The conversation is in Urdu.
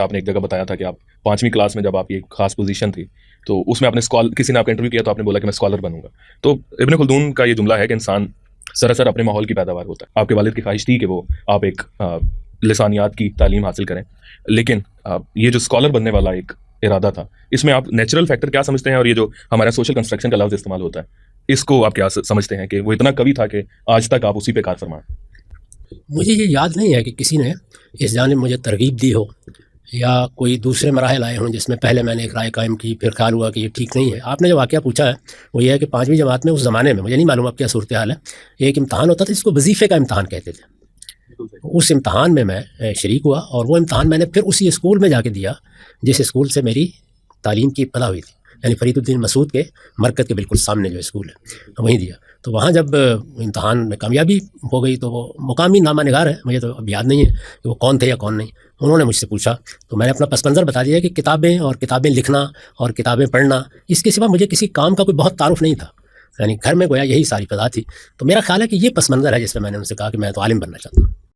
آپ نے ایک جگہ بتایا تھا کہ آپ 5ویں کلاس میں جب آپ کی ایک خاص پوزیشن تھی تو اس میں آپ نے کسی نے آپ کا انٹرویو کیا تو آپ نے بولا کہ میں اسکالر بنوں گا. تو ابن خلدون کا یہ جملہ ہے کہ انسان سراسر اپنے ماحول کی پیداوار ہوتا ہے. آپ کے والد کی خواہش تھی کہ وہ آپ ایک لسانیات کی تعلیم حاصل کریں, لیکن یہ جو اسکالر بننے والا ایک ارادہ تھا, اس میں آپ نیچرل فیکٹر کیا سمجھتے ہیں, اور یہ جو ہمارا سوشل کنسٹرکشن کا لفظ استعمال ہوتا ہے اس کو آپ کیا سمجھتے ہیں کہ وہ اتنا قوی تھا کہ آج تک آپ اسی پہ کار فرما؟ مجھے یہ یاد نہیں ہے کہ کسی نے اس جانب مجھے ترغیب دی ہو یا کوئی دوسرے مراحل آئے ہوں جس میں پہلے میں نے ایک رائے قائم کی, پھر خیال ہوا کہ یہ ٹھیک نہیں ہے. آپ نے جو واقعہ پوچھا ہے وہ یہ ہے کہ 5ویں جماعت میں اس زمانے میں, مجھے نہیں معلوم اب کیا صورتحال ہے, ایک امتحان ہوتا تھا جس کو وظیفے کا امتحان کہتے تھے. اس امتحان میں شریک ہوا اور وہ امتحان میں نے پھر اسی اسکول میں جا کے دیا جس اسکول سے میری تعلیم کی ابتدا ہوئی تھی, یعنی فرید الدین مسعود کے مرکز کے بالکل سامنے جو اسکول ہے وہیں دیا. تو وہاں جب امتحان میں کامیابی ہو گئی تو وہ مقامی نامہ نگار ہے, مجھے تو اب یاد نہیں ہے کہ وہ کون تھے یا کون نہیں, انہوں نے مجھ سے پوچھا تو میں نے اپنا پس منظر بتا دیا کہ کتابیں اور کتابیں لکھنا اور کتابیں پڑھنا, اس کے سوا مجھے کسی کام کا کوئی بہت تعارف نہیں تھا, یعنی گھر میں گویا یہی ساری فضا تھی. تو میرا خیال ہے کہ یہ پس منظر ہے جس پہ میں نے ان سے کہا کہ میں تو عالم بننا چاہتا ہوں.